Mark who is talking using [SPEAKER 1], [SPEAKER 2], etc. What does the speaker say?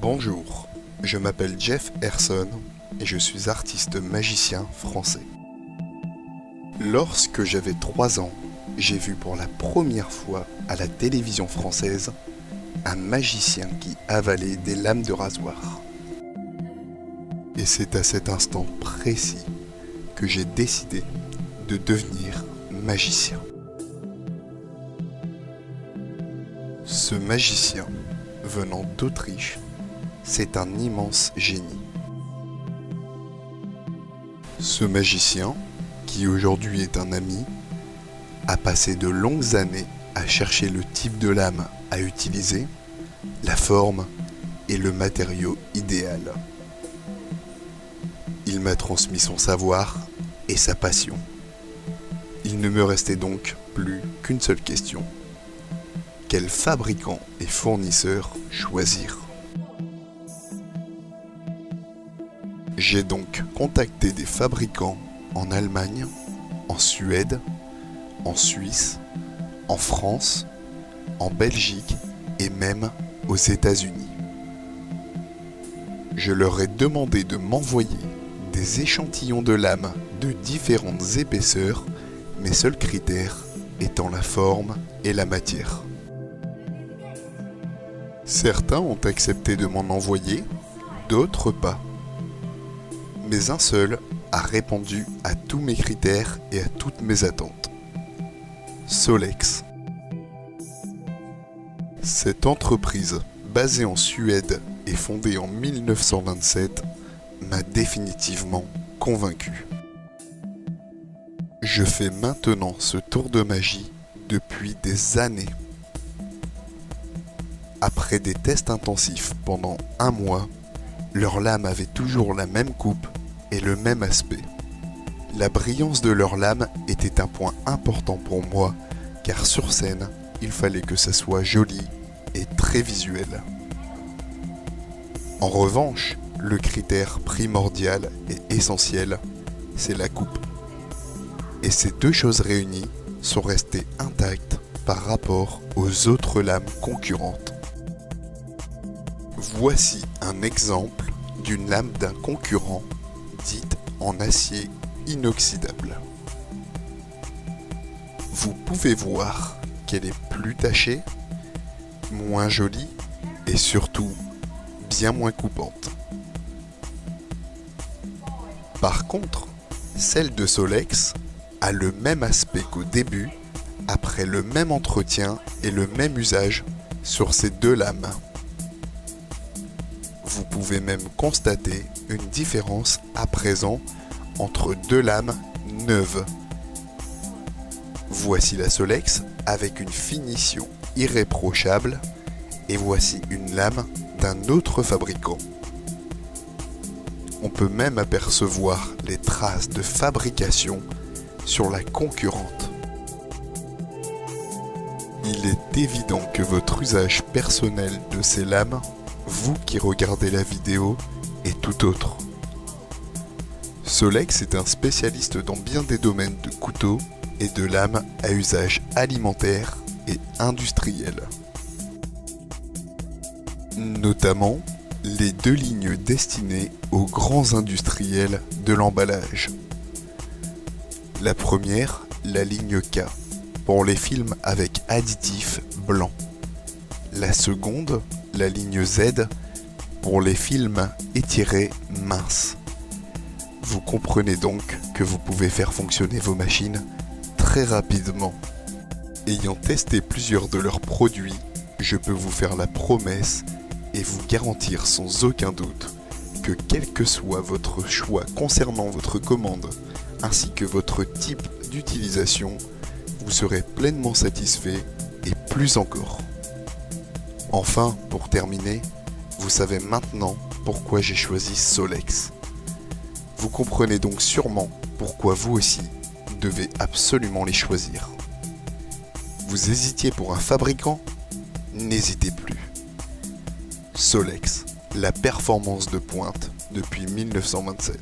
[SPEAKER 1] Bonjour, je m'appelle Jeff Herson et je suis artiste magicien français. Lorsque j'avais 3 ans, j'ai vu pour la première fois à la télévision française un magicien qui avalait des lames de rasoir. Et c'est à cet instant précis que j'ai décidé de devenir magicien. Ce magicien, venant d'Autriche, c'est un immense génie. Ce magicien, qui aujourd'hui est un ami, a passé de longues années à chercher le type de lame à utiliser, la forme et le matériau idéal. Il m'a transmis son savoir et sa passion. Il ne me restait donc plus qu'une seule question. Quel fabricant et fournisseur choisir ? J'ai donc contacté des fabricants en Allemagne, en Suède, en Suisse, en France, en Belgique et même aux États-Unis. Je leur ai demandé de m'envoyer des échantillons de lames de différentes épaisseurs, mes seuls critères étant la forme et la matière. Certains ont accepté de m'en envoyer, d'autres pas. Mais un seul a répondu à tous mes critères et à toutes mes attentes. Solex. Cette entreprise, basée en Suède et fondée en 1927, m'a définitivement convaincu. Je fais maintenant ce tour de magie depuis des années. Après des tests intensifs pendant 1 mois, leurs lames avaient toujours la même coupe et le même aspect. La brillance de leurs lames était un point important pour moi, car sur scène, il fallait que ça soit joli et très visuel. En revanche, le critère primordial et essentiel, c'est la coupe. Et ces deux choses réunies sont restées intactes par rapport aux autres lames concurrentes. Voici un exemple d'une lame d'un concurrent dite en acier inoxydable. Vous pouvez voir qu'elle est plus tachée, moins jolie et surtout bien moins coupante. Par contre, celle de Solex a le même aspect qu'au début, après le même entretien et le même usage sur ces deux lames. Vous pouvez même constater une différence à présent entre deux lames neuves. Voici la Solex avec une finition irréprochable et voici une lame d'un autre fabricant. On peut même apercevoir les traces de fabrication sur la concurrente. Il est évident que votre usage personnel de ces lames, vous qui regardez la vidéo, est tout autre. Solex est un spécialiste dans bien des domaines de couteaux et de lames à usage alimentaire et industriel. Notamment les 2 lignes destinées aux grands industriels de l'emballage. La première, la ligne K, pour les films avec additifs blancs. La seconde, la ligne Z, pour les films étirés minces. Vous comprenez donc que vous pouvez faire fonctionner vos machines très rapidement. Ayant testé plusieurs de leurs produits, je peux vous faire la promesse et vous garantir sans aucun doute que quel que soit votre choix concernant votre commande ainsi que votre type d'utilisation, vous serez pleinement satisfait et plus encore. Enfin, pour terminer, vous savez maintenant pourquoi j'ai choisi Solex. Vous comprenez donc sûrement pourquoi vous aussi devez absolument les choisir. Vous hésitiez pour un fabricant ? N'hésitez plus. Solex, la performance de pointe depuis 1927.